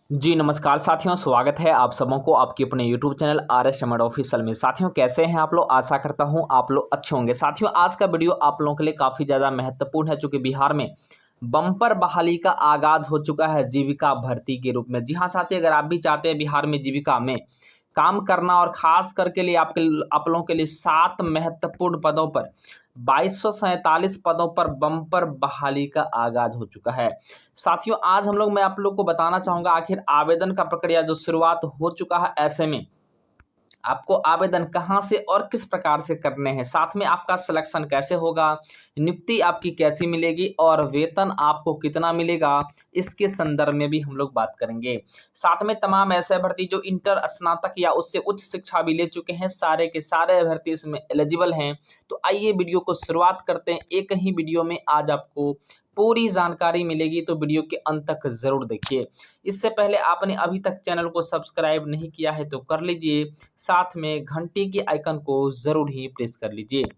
जी नमस्कार साथियों, स्वागत है आप सबों को आपके अपने यूट्यूब चैनल आर.एस. रमण ऑफिशियल में। साथियों कैसे हैं आप लोग? आशा करता हूं आप लोग अच्छे होंगे। साथियों आज का वीडियो आप लोगों के लिए काफ़ी ज़्यादा महत्वपूर्ण है, चूँकि बिहार में बम्पर बहाली का आगाज़ हो चुका है जीविका भर्ती के रूप में। जी हाँ साथियों, अगर आप भी चाहते हैं बिहार में जीविका में काम करना और ख़ास करके लिए आप लोगों के लिए 7 महत्वपूर्ण पदों पर 2247 पदों पर बम्पर बहाली का आगाज़ हो चुका है। साथियों आज मैं आप लोग को बताना चाहूँगा आखिर आवेदन का प्रक्रिया जो शुरुआत हो चुका है, ऐसे में आपको आवेदन कहाँ से और किस प्रकार से करने हैं, साथ में आपका सिलेक्शन कैसे होगा, नियुक्ति आपकी कैसी मिलेगी और वेतन आपको कितना मिलेगा, इसके संदर्भ में भी हम लोग बात करेंगे। साथ में तमाम ऐसे अभ्यर्थी जो इंटर स्नातक या उससे उच्च शिक्षा भी ले चुके हैं, सारे के सारे अभ्यर्थी इसमें एलिजिबल हैं। तो आइए वीडियो को शुरुआत करते हैं। एक ही वीडियो में आज आपको पूरी जानकारी मिलेगी, तो वीडियो के अंत तक ज़रूर देखिए। इससे पहले आपने अभी तक चैनल को सब्सक्राइब नहीं किया है तो कर लीजिए, साथ में घंटी के आइकन को ज़रूर ही प्रेस कर लीजिए।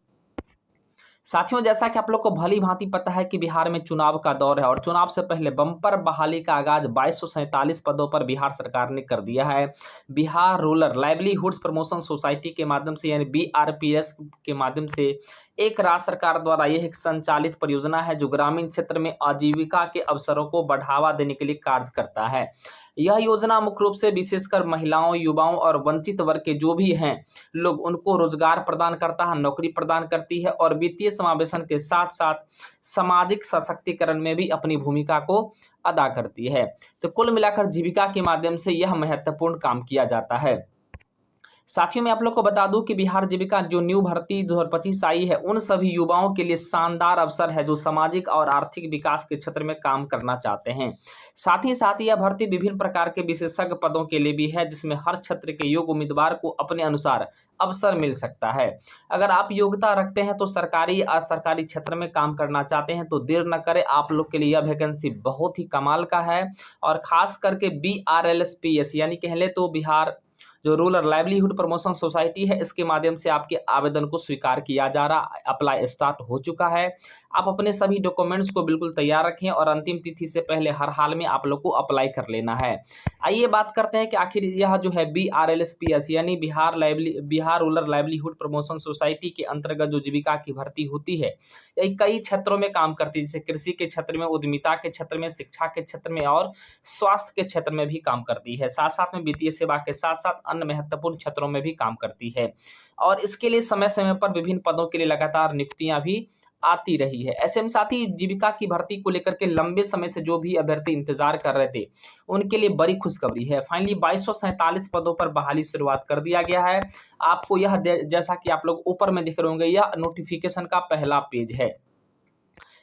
साथियों जैसा कि आप लोग को भली भांति पता है कि बिहार में चुनाव का दौर है और चुनाव से पहले बम्पर बहाली का आगाज 2247 पदों पर बिहार सरकार ने कर दिया है। Bihar rural livelihoods promotion society के माध्यम से यानी बीआरपीएस के माध्यम से एक राज्य सरकार द्वारा यह एक संचालित परियोजना है जो ग्रामीण क्षेत्र में आजीविका के अवसरों को बढ़ावा देने के लिए कार्य करता है। यह योजना मुख्य रूप से विशेषकर महिलाओं, युवाओं और वंचित वर्ग के जो भी हैं लोग, उनको रोजगार प्रदान करता है, नौकरी प्रदान करती है और वित्तीय समावेशन के साथ साथ सामाजिक सशक्तिकरण में भी अपनी भूमिका को अदा करती है। तो कुल मिलाकर जीविका के माध्यम से यह महत्वपूर्ण काम किया जाता है। साथियों मैं आप लोग को बता दूं कि बिहार जीविका जो न्यू भर्ती 2025 आई है, उन सभी युवाओं के लिए शानदार अवसर है जो सामाजिक और आर्थिक विकास के क्षेत्र में काम करना चाहते हैं। साथ ही यह भर्ती विभिन्न प्रकार के विशेषज्ञ पदों के लिए भी है, जिसमें हर क्षेत्र के योग्य उम्मीदवार को अपने अनुसार अवसर मिल सकता है। अगर आप योग्यता रखते हैं तो सरकारी या सरकारी क्षेत्र में काम करना चाहते हैं तो देर न करें, आप लोग के लिए यह वैकेंसी बहुत ही कमाल का है। और खास करके BRLSPS यानी कह ले तो बिहार जो रूरल लाइवलीहुड प्रमोशन सोसाइटी है, इसके माध्यम से आपके आवेदन को स्वीकार किया जा रहा, अप्लाई स्टार्ट हो चुका है। आप अपने सभी डॉक्यूमेंट्स को बिल्कुल तैयार रखें और अंतिम तिथि से पहले हर हाल में आप लोग को अप्लाई कर लेना है। आइए बात करते हैं कि आखिर यह जो है BRLSPS यानी Bihar rural livelihood promotion society के अंतर्गत जो जीविका की भर्ती होती है, यह कई क्षेत्रों में काम करती है, जैसे कृषि के क्षेत्र में, उद्यमिता के क्षेत्र में, शिक्षा के क्षेत्र में और स्वास्थ्य के क्षेत्र में भी काम करती है। साथ साथ में वित्तीय सेवा के साथ साथ अन्य महत्वपूर्ण क्षेत्रों में भी काम करती है और इसके लिए समय समय पर विभिन्न पदों के लिए लगातार नियुक्तियां भी आती रही है। ऐसे में साथ ही जीविका की भर्ती को लेकर के लंबे समय से जो भी अभ्यर्थी इंतजार कर रहे थे, उनके लिए बड़ी खुशखबरी है। फाइनली 2247 पदों पर बहाली शुरुआत कर दिया गया है। आपको यह जैसा कि आप लोग ऊपर में दिख रहे होंगे, यह नोटिफिकेशन का पहला पेज है।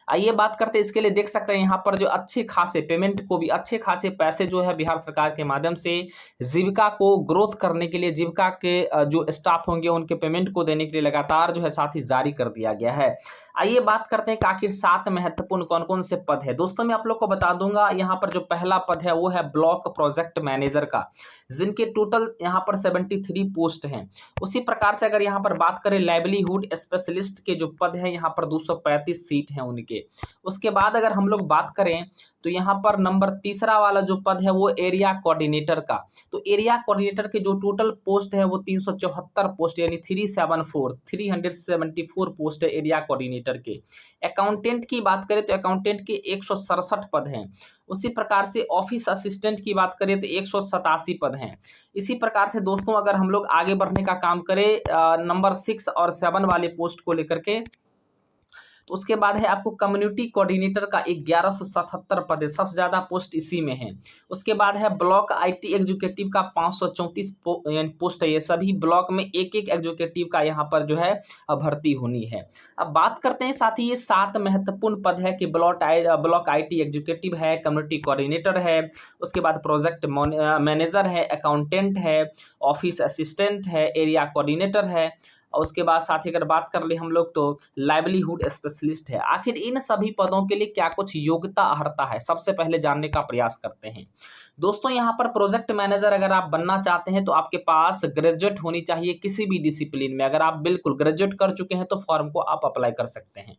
आइए बात करते हैं, इसके लिए देख सकते हैं यहाँ पर जो अच्छे खासे पेमेंट को भी, अच्छे खासे पैसे जो है बिहार सरकार के माध्यम से जीविका को ग्रोथ करने के लिए, जीविका के जो स्टाफ होंगे उनके पेमेंट को देने के लिए लगातार जो है साथ ही जारी कर दिया गया है। आइए बात करते हैं कि आखिर 7 महत्वपूर्ण कौन कौन से पद है। दोस्तों मैं आप लोग को बता दूंगा, यहाँ पर जो पहला पद है वो है ब्लॉक प्रोजेक्ट मैनेजर का, जिनके टोटल यहाँ पर 73 पोस्ट हैं। उसी प्रकार से अगर यहाँ पर बात करें लाइवलीहुड स्पेशलिस्ट के जो पद हैं, यहाँ पर 235 सीट हैं उनके। उसके बाद अगर हम लोग बात करें तो यहाँ पर नंबर तीसरा वाला जो पद है वो एरिया कोऑर्डिनेटर का। तो एरिया कोऑर्डिनेटर के जो टोटल पोस्ट है वो 374 पोस्ट यानी 374 पोस्ट है एरिया कोऑर्डिनेटर के। अकाउंटेंट की बात करें तो अकाउंटेंट के 167 पद हैं। उसी प्रकार से ऑफिस असिस्टेंट की बात करें तो 187 पद हैं। इसी प्रकार से दोस्तों अगर हम लोग आगे बढ़ने का काम करें नंबर 6 और 7 वाले पोस्ट को लेकर के, तो उसके बाद है आपको कम्युनिटी कोऑर्डिनेटर का 1177 पद है, सबसे ज्यादा पोस्ट इसी में है। उसके बाद है ब्लॉक आईटी एग्जीक्यूटिव का 534 पोस्ट है। ये सभी ब्लॉक में एक एक एग्जीक्यूटिव का यहाँ पर जो है भर्ती होनी है। अब बात करते हैं साथ ही ये 7 महत्वपूर्ण पद है कि ब्लॉक आईटी एग्जीक्यूटिव है, कम्युनिटी कोऑर्डिनेटर है, उसके बाद प्रोजेक्ट मैनेजर है, अकाउंटेंट है, ऑफिस असिस्टेंट है, एरिया कोऑर्डिनेटर है और उसके बाद साथ ही अगर बात कर ले हम लोग तो लाइवलीहुड स्पेशलिस्ट है। आखिर इन सभी पदों के लिए क्या कुछ योग्यता अर्हता है, सबसे पहले जानने का प्रयास करते हैं। दोस्तों यहाँ पर प्रोजेक्ट मैनेजर अगर आप बनना चाहते हैं तो आपके पास ग्रेजुएट होनी चाहिए किसी भी डिसिप्लिन में। अगर आप बिल्कुल ग्रेजुएट कर चुके हैं तो फॉर्म को आप अप्लाई कर सकते हैं।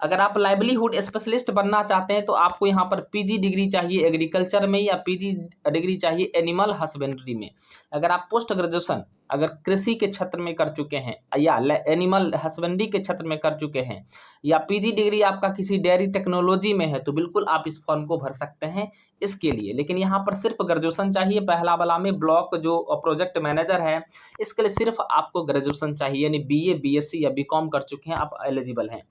अगर आप लाइवलीहुड स्पेशलिस्ट बनना चाहते हैं तो आपको यहाँ पर पीजी डिग्री चाहिए एग्रीकल्चर में या पीजी डिग्री चाहिए एनिमल हस्बेंड्री में। अगर आप पोस्ट ग्रेजुएशन अगर कृषि के क्षेत्र में कर चुके हैं या एनिमल हस्बेंड्री के क्षेत्र में कर चुके हैं या पीजी डिग्री आपका किसी डेयरी टेक्नोलॉजी में है तो बिल्कुल आप इस फॉर्म को भर सकते हैं इसके लिए। लेकिन यहाँ पर सिर्फ ग्रेजुएशन चाहिए। पहला वाला में ब्लॉक जो प्रोजेक्ट मैनेजर है इसके लिए सिर्फ आपको ग्रेजुएशन चाहिए, यानी बीए बीएससी या बीकॉम कर चुके हैं आप एलिजिबल हैं।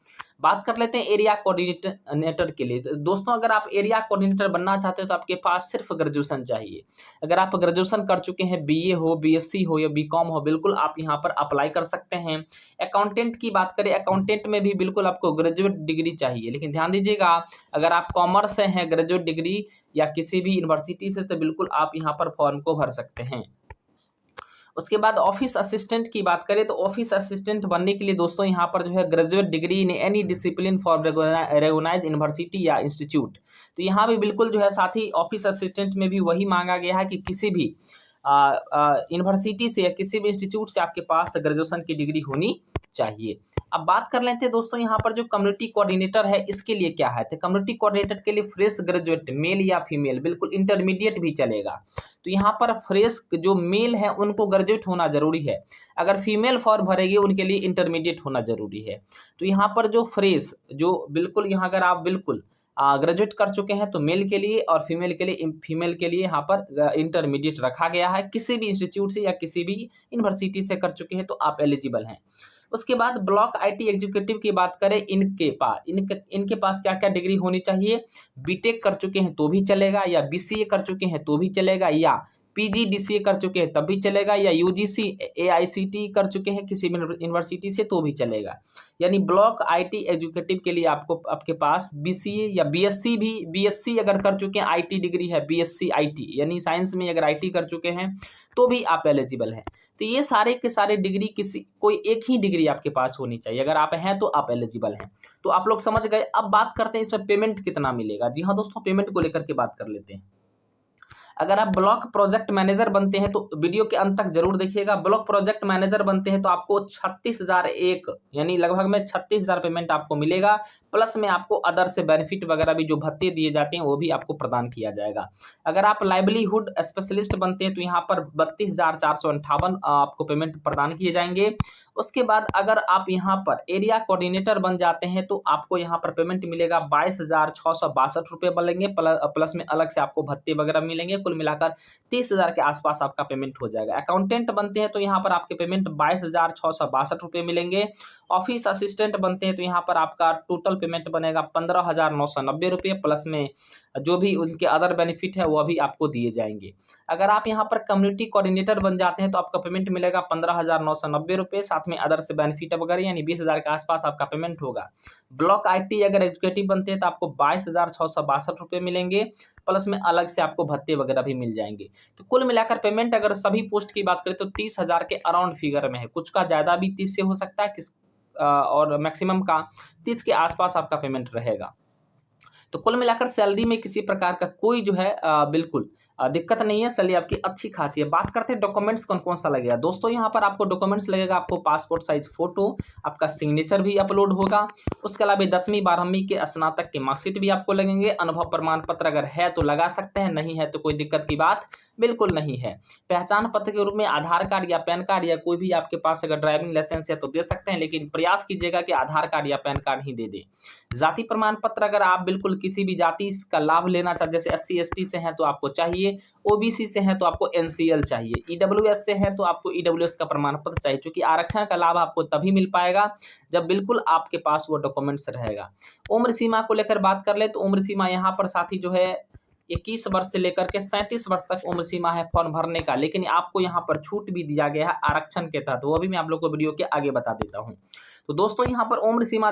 बात कर लेते हैं एरिया कोऑर्डिनेटर के लिए। तो दोस्तों अगर आप एरिया कोऑर्डिनेटर बनना चाहते हो तो आपके पास सिर्फ ग्रेजुएशन चाहिए। अगर आप ग्रेजुएशन कर चुके हैं, बीए हो, बीएससी हो या बीकॉम हो, बिल्कुल आप यहाँ पर अप्लाई कर सकते हैं। अकाउंटेंट की बात करें, अकाउंटेंट में भी बिल्कुल आपको ग्रेजुएट डिग्री चाहिए। लेकिन ध्यान दीजिएगा, अगर आप कॉमर्स से हैं, ग्रेजुएट डिग्री या किसी भी यूनिवर्सिटी से, तो बिल्कुल आप यहाँ पर फॉर्म को भर सकते हैं। उसके बाद ऑफिस असिस्टेंट की बात करें तो ऑफिस असिस्टेंट बनने के लिए दोस्तों यहाँ पर जो है graduate degree in any discipline for recognise university या इंस्टीट्यूट। तो यहाँ भी बिल्कुल जो है साथ ही ऑफिस असिस्टेंट में भी वही मांगा गया है कि किसी भी यूनिवर्सिटी से या किसी भी इंस्टीट्यूट से आपके पास ग्रेजुएशन की डिग्री होनी चाहिए। अब बात कर लेते हैं दोस्तों यहाँ पर जो कम्युनिटी कोऑर्डिनेटर है इसके लिए क्या है। तो कम्युनिटी कोऑर्डिनेटर के लिए फ्रेश ग्रेजुएट मेल या फीमेल, बिल्कुल इंटरमीडिएट भी चलेगा। तो यहाँ पर फ्रेश जो मेल है उनको ग्रेजुएट होना जरूरी है। अगर फीमेल फॉर्म भरेगी उनके लिए इंटरमीडिएट होना जरूरी है। तो यहाँ पर जो फ्रेश जो बिल्कुल यहाँ अगर आप बिल्कुल ग्रेजुएट कर चुके हैं तो मेल के लिए और फीमेल के लिए यहाँ पर इंटरमीडिएट रखा गया है। किसी भी इंस्टीट्यूट से या किसी भी यूनिवर्सिटी से कर चुके हैं तो आप एलिजिबल हैं। उसके बाद ब्लॉक आईटी एग्जीक्यूटिव की बात करें, इनके पास क्या क्या डिग्री होनी चाहिए। बीटेक कर चुके हैं तो भी चलेगा, या बीसीए कर चुके हैं तो भी चलेगा, या पीजीडीसीए कर चुके हैं तब भी चलेगा, या यूजीसी एआईसीटी कर चुके हैं किसी भी यूनिवर्सिटी से तो भी चलेगा। यानी ब्लॉक आईटी एग्जीक्यूटिव के लिए आपके पास बीसीए या बीएससी अगर कर चुके हैं, आईटी डिग्री है बीएससी आईटी, यानी साइंस में अगर आईटी कर चुके हैं तो भी आप एलिजिबल हैं। तो ये सारे के सारे डिग्री कोई एक ही डिग्री आपके पास होनी चाहिए। अगर आप हैं तो आप एलिजिबल हैं। तो आप लोग समझ गए। अब बात करते हैं इसमें पेमेंट कितना मिलेगा। जी हाँ दोस्तों, पेमेंट को लेकर के बात कर लेते हैं। अगर आप ब्लॉक प्रोजेक्ट मैनेजर बनते हैं तो वीडियो के अंत तक जरूर देखिएगा। ब्लॉक प्रोजेक्ट मैनेजर बनते हैं तो आपको 36,001 यानी लगभग में 36,000 पेमेंट आपको मिलेगा। प्लस में आपको अदर से बेनिफिट वगैरह भी जो भत्ते दिए जाते हैं वो भी आपको प्रदान किया जाएगा। अगर आप लाइवलीहुड स्पेशलिस्ट बनते हैं तो यहाँ पर 32,458 आपको पेमेंट प्रदान किए जाएंगे। उसके बाद अगर आप यहाँ पर एरिया कोऑर्डिनेटर बन जाते हैं तो आपको यहाँ पर पेमेंट मिलेगा 22,662 रुपये मिलेंगे। प्लस में अलग से आपको भत्ते वगैरह मिलेंगे। कुल मिलाकर 30,000 के आसपास आपका पेमेंट हो जाएगा। अकाउंटेंट बनते हैं तो यहाँ पर आपके पेमेंट 22,662 रुपये मिलेंगे। ऑफिस असिस्टेंट बनते हैं तो यहाँ पर आपका टोटल पेमेंट बनेगा 15,990 रुपये। प्लस में जो भी उनके अदर बेनिफिट है वो भी आपको दिए जाएंगे। अगर आप यहाँ पर कम्युनिटी कोऑर्डिनेटर बन जाते हैं तो आपका पेमेंट मिलेगा 15,990 रुपये। साथ में अदर से बेनिफिट वगैरह यानी 20,000 के आसपास आपका पेमेंट होगा। ब्लॉक आईटी अगर एग्जीक्यूटिव बनते हैं तो आपको 22,662 रुपये मिलेंगे। प्लस में अलग से आपको भत्ते वगैरह भी मिल जाएंगे। तो कुल मिलाकर पेमेंट अगर सभी पोस्ट की बात करें तो 30,000 के अराउंड फिगर में है। कुछ का ज़्यादा भी 30 से हो सकता है, और मैक्सिमम का 30 के आसपास आपका पेमेंट रहेगा। तो कुल मिलाकर सैलरी में किसी प्रकार का कोई जो है बिल्कुल दिक्कत नहीं है। सैलरी आपकी अच्छी खासी है। बात करते हैं डॉक्यूमेंट्स कौन कौन सा लगेगा। दोस्तों यहाँ पर आपको डॉक्यूमेंट्स लगेगा, आपको पासपोर्ट साइज फोटो, आपका सिग्नेचर भी अपलोड होगा। उसके अलावा 10वीं 12वीं के स्नातक के मार्कशीट भी आपको लगेंगे। अनुभव प्रमाण पत्र अगर है तो लगा सकते हैं, नहीं है तो कोई दिक्कत की बात बिल्कुल नहीं है। पहचान पत्र के रूप में आधार कार्ड या पैन कार्ड या कोई भी आपके पास अगर ड्राइविंग लाइसेंस है तो दे सकते हैं, लेकिन प्रयास कीजिएगा कि आधार कार्ड या पैन कार्ड ही दे दें। जाति प्रमाण पत्र अगर आप बिल्कुल किसी भी जाति का लाभ लेना चाहते, जैसे SC ST से हैं तो आपको चाहिए, OBC से हैं तो आपको NCL चाहिए, EWS से हैं तो आपको EWS का प्रमाण पत्र चाहिए। क्योंकि आरक्षण का लाभ आपको तभी मिल पाएगा जब बिल्कुल आपके पास वो डॉक्यूमेंट्स रहेगा। उम्र सीमा को लेकर बात कर ले तो उम्र सीमा यहाँ पर साथी जो है 21 वर्ष से लेकर के 37 वर्ष तक उम्र सीमा है फॉर्म भरने का। लेकिन आपको यहाँ पर छूट भी दिया गया है आरक्षण के तहत, वो भी मैं आप लोग को वीडियो के आगे बता देता हूँ। तो दोस्तों यहाँ पर उम्र सीमा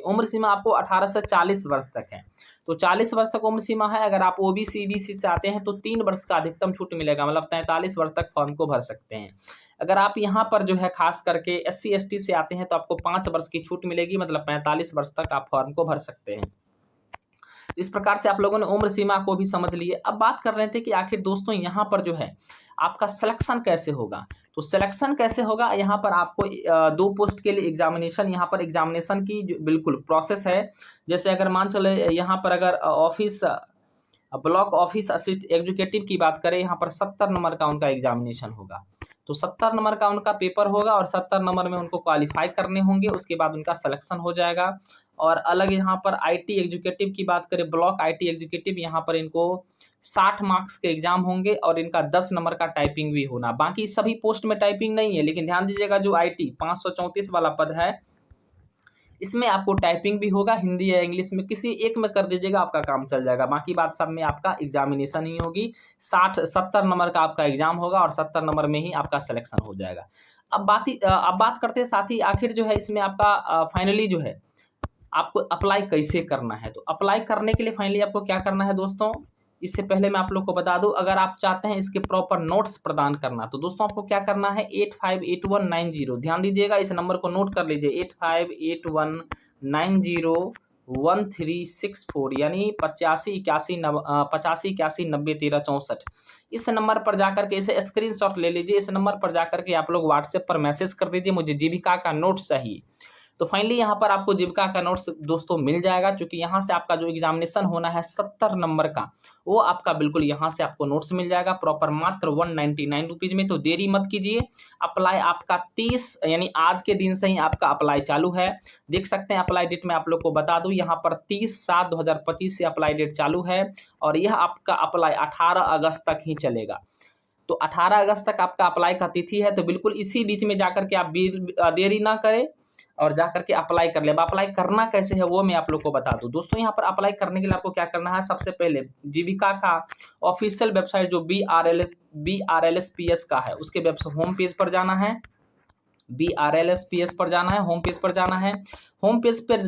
उम्र सीमा आपको 18 से 40 वर्ष तक है। तो 40 वर्ष तक उम्र सीमा है। अगर आप OBC EBC से आते हैं तो 3 वर्ष का अधिकतम छूट मिलेगा, मतलब 43 वर्ष तक फॉर्म को भर सकते हैं। अगर आप यहाँ पर जो है खास करके SC ST से आते हैं तो आपको 5 वर्ष की छूट मिलेगी, मतलब 45 वर्ष तक आप फॉर्म को भर सकते हैं। इस प्रकार से आप लोगों ने उम्र सीमा को भी समझ लिए। अब बात कर रहे थे कि आखिर दोस्तों यहाँ पर जो है आपका सिलेक्शन कैसे होगा। तो सिलेक्शन कैसे होगा, यहाँ पर आपको 2 पोस्ट के लिए एग्जामिनेशन, यहाँ पर एग्जामिनेशन की जो बिल्कुल प्रोसेस है। जैसे अगर मान चले यहाँ पर अगर office block office assist executive की बात करें, यहाँ पर 70 नंबर का उनका एग्जामिनेशन होगा। तो 70 नंबर का उनका पेपर होगा और 70 नंबर में उनको क्वालिफाई करने होंगे, उसके बाद उनका सिलेक्शन हो जाएगा। और अलग यहाँ पर आईटी एग्जीक्यूटिव की बात करें, ब्लॉक आईटी एग्जीक्यूटिव, यहाँ पर इनको 60 मार्क्स के एग्जाम होंगे और इनका 10 नंबर का टाइपिंग भी होना। बाकी सभी पोस्ट में टाइपिंग नहीं है, लेकिन ध्यान दीजिएगा जो आईटी 534 वाला पद है, इसमें आपको टाइपिंग भी होगा, हिंदी या इंग्लिश में किसी एक में कर दीजिएगा, आपका काम चल जाएगा। बाकी बात सब में आपका एग्जामिनेशन ही होगी। 70 नंबर का आपका एग्जाम होगा और 70 नंबर में ही आपका सिलेक्शन हो जाएगा। अब बात करते हैं साथ ही आखिर जो है इसमें आपका फाइनली जो है आपको अप्लाई कैसे करना है। तो अप्लाई करने के लिए फाइनली आपको क्या करना है दोस्तों, इससे पहले मैं आप लोग को बता दूं, अगर आप चाहते हैं इसके प्रॉपर नोट्स प्रदान करना, तो दोस्तों आपको क्या करना है, 858190, ध्यान दीजिएगा, इस नंबर को नोट कर लीजिए, 8581901364, यानी 8581901364। इस नंबर पर जाकर के इसे स्क्रीनशॉट ले लीजिए। इस नंबर पर जाकर के आप लोग व्हाट्सएप पर मैसेज कर दीजिए, मुझे जीविका का नोट्स चाहिए। तो फाइनली यहाँ पर आपको जीविका का नोट्स दोस्तों मिल जाएगा, क्योंकि यहाँ से आपका जो एग्जामिनेशन होना है 70 नंबर का, वो आपका बिल्कुल यहाँ से आपको नोट्स मिल जाएगा प्रॉपर, मात्र 199 रुपीज में। तो देरी मत कीजिए, अप्लाई आपका 30 यानी आज के दिन से ही आपका अप्लाई चालू है। देख सकते हैं अप्लाई डेट में आप लोग को बता दूं, यहाँ पर 30/7/2025 से अप्लाई डेट चालू है और यह आपका अप्लाई 18 अगस्त तक ही चलेगा। तो 18 अगस्त तक आपका अप्लाई का तिथि है, तो बिल्कुल इसी बीच में जाकर के आप देरी ना करें और जाकर के अप्लाई कर ले। अब अप्लाई करना कैसे है वो मैं आप लोग को बता दूं दोस्तों। यहाँ पर अप्लाई करने के लिए आपको क्या करना है, सबसे पहले जीविका का ऑफिशियल वेबसाइट जो BRLSPS का है, उसके वेबसाइट होम पेज पर जाना है, BRLSPS पर जाना है, होम पेज पर जाना है। होम पेज पर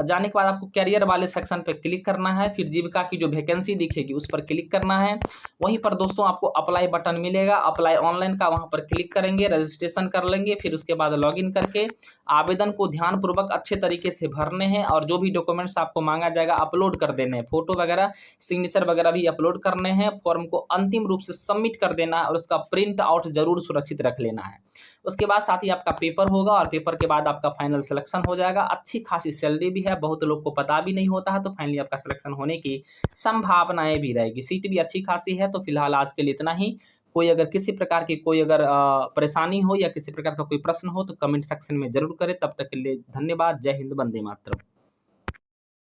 जाने के बाद आपको कैरियर वाले सेक्शन पे क्लिक करना है, फिर जीविका की जो वैकेंसी दिखेगी उस पर क्लिक करना है। वहीं पर दोस्तों आपको अप्लाई बटन मिलेगा, अप्लाई ऑनलाइन का, वहां पर क्लिक करेंगे, रजिस्ट्रेशन कर लेंगे, फिर उसके बाद लॉगिन करके आवेदन को ध्यानपूर्वक अच्छे तरीके से भरने हैं और जो भी डॉक्यूमेंट्स आपको मांगा जाएगा अपलोड कर देने हैं, फोटो वगैरह सिग्नेचर वगैरह भी अपलोड करने हैं। फॉर्म को अंतिम रूप से सबमिट कर देना है और उसका प्रिंट आउट जरूर सुरक्षित रख लेना है। उसके बाद साथ ही आपका पेपर होगा और पेपर के बाद आपका फाइनल सिलेक्शन हो जाएगा। अच्छी खासी सैलरी भी है, बहुत लोग को पता भी नहीं होता है, तो फाइनली आपका सिलेक्शन होने की संभावनाएं भी रहेगी। सीट भी अच्छी खासी है। तो फिलहाल आज के लिए इतना ही। कोई अगर किसी प्रकार की कोई अगर परेशानी हो या किसी प्रकार का कोई प्रश्न हो तो कमेंट सेक्शन में जरूर करें। तब तक के लिए धन्यवाद। जय हिंद, वंदे मातरम।